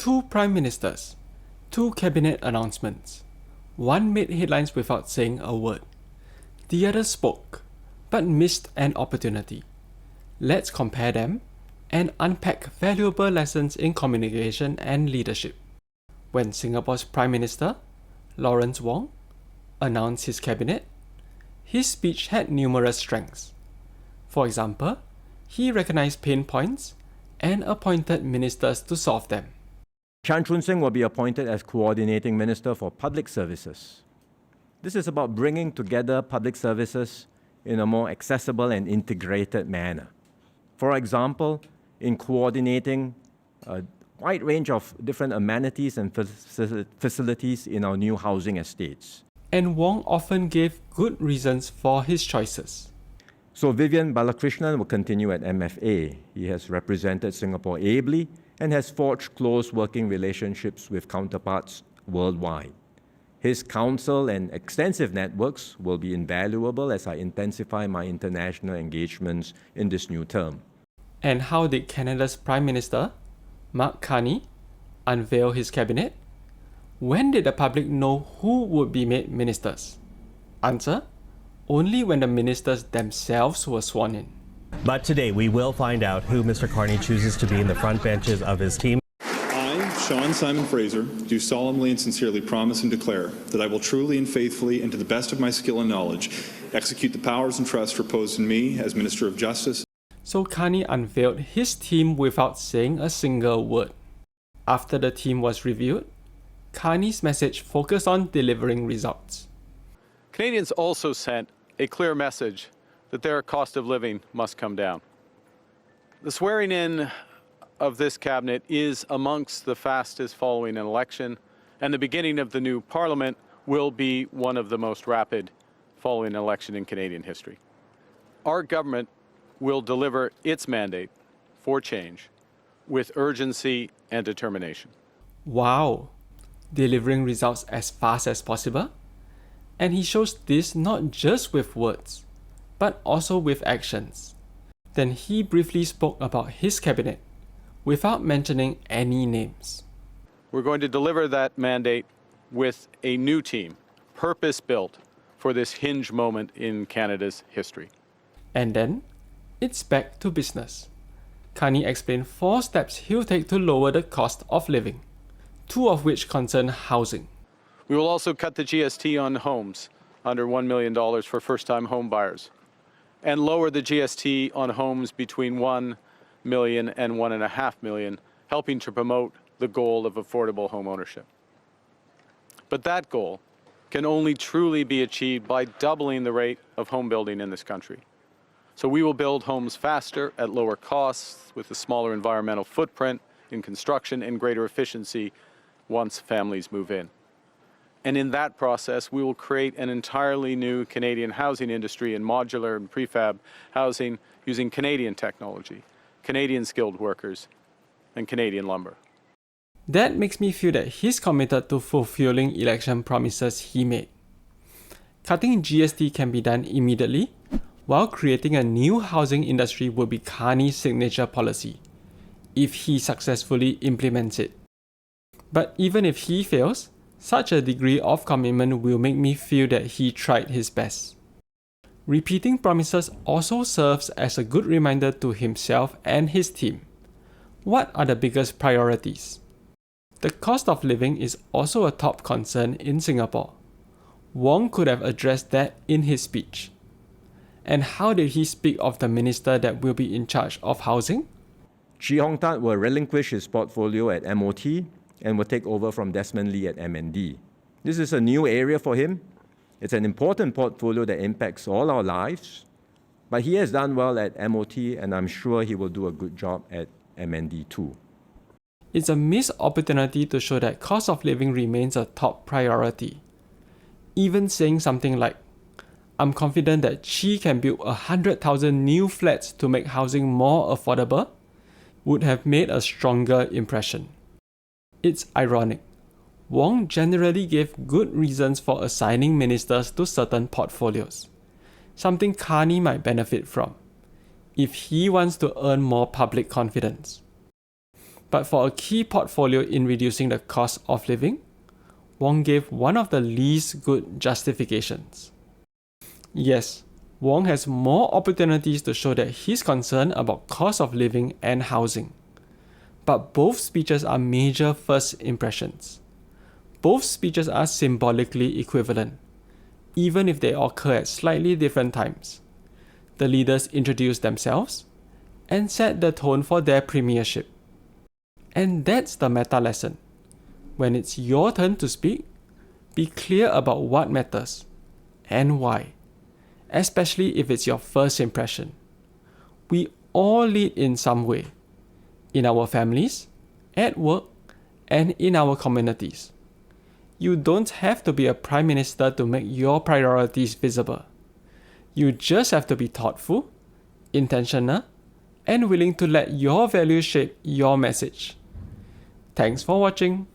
Two prime ministers, two cabinet announcements. One made headlines without saying a word. The other spoke, but missed an opportunity. Let's compare them and unpack valuable lessons in communication and leadership. When Singapore's Prime Minister, Lawrence Wong, announced his cabinet, his speech had numerous strengths. For example, he recognized pain points and appointed ministers to solve them. Chan Chun Sing will be appointed as Coordinating Minister for Public Services. This is about bringing together public services in a more accessible and integrated manner. For example, in coordinating a wide range of different amenities and facilities in our new housing estates. And Wong often gave good reasons for his choices. So Vivian Balakrishnan will continue at MFA. He has represented Singapore ably and has forged close working relationships with counterparts worldwide. His counsel and extensive networks will be invaluable as I intensify my international engagements in this new term. And how did Canada's Prime Minister, Mark Carney, unveil his cabinet? When did the public know who would be made ministers? Answer: only when the ministers themselves were sworn in. But today we will find out who Mr. Carney chooses to be in the front benches of his team. I, Sean Simon Fraser, do solemnly and sincerely promise and declare that I will truly and faithfully and to the best of my skill and knowledge execute the powers and trusts reposed in me as Minister of Justice. So Carney unveiled his team without saying a single word. After the team was reviewed, Carney's message focused on delivering results. Canadians also sent a clear message that their cost of living must come down. The swearing in of this cabinet is amongst the fastest following an election, and the beginning of the new parliament will be one of the most rapid following an election in Canadian history. Our government will deliver its mandate for change with urgency and determination. Wow! Delivering results as fast as possible? And he shows this not just with words, but also with actions. Then he briefly spoke about his cabinet, without mentioning any names. We're going to deliver that mandate with a new team, purpose-built for this hinge moment in Canada's history. And then, it's back to business. Carney explained 4 steps he'll take to lower the cost of living, 2 of which concern housing. We will also cut the GST on homes under $1 million for first-time home buyers, and lower the GST on homes between $1 million and $1.5 million, helping to promote the goal of affordable home ownership. But that goal can only truly be achieved by doubling the rate of home building in this country. So we will build homes faster at lower costs with a smaller environmental footprint in construction and greater efficiency once families move in. And in that process, we will create an entirely new Canadian housing industry in modular and prefab housing using Canadian technology, Canadian skilled workers, and Canadian lumber. That makes me feel that he's committed to fulfilling election promises he made. Cutting GST can be done immediately, while creating a new housing industry will be Carney's signature policy, if he successfully implements it. But even if he fails, such a degree of commitment will make me feel that he tried his best. Repeating promises also serves as a good reminder to himself and his team. What are the biggest priorities? The cost of living is also a top concern in Singapore. Wong could have addressed that in his speech. And how did he speak of the minister that will be in charge of housing? Chee Hong Tat will relinquish his portfolio at MOT and will take over from Desmond Lee at MND. This is a new area for him. It's an important portfolio that impacts all our lives, but he has done well at MOT and I'm sure he will do a good job at MND too. It's a missed opportunity to show that cost of living remains a top priority. Even saying something like, I'm confident that Chee can build 100,000 new flats to make housing more affordable, would have made a stronger impression. It's ironic. Wong generally gave good reasons for assigning ministers to certain portfolios, something Carney might benefit from, if he wants to earn more public confidence. But for a key portfolio in reducing the cost of living, Wong gave one of the least good justifications. Yes, Wong has more opportunities to show that he's concerned about cost of living and housing. But both speeches are major first impressions. Both speeches are symbolically equivalent, even if they occur at slightly different times. The leaders introduce themselves and set the tone for their premiership. And that's the meta lesson. When it's your turn to speak, be clear about what matters and why, especially if it's your first impression. We all lead in some way, in our families, at work, and in our communities. You don't have to be a prime minister to make your priorities visible. You just have to be thoughtful, intentional, and willing to let your values shape your message. Thanks for watching.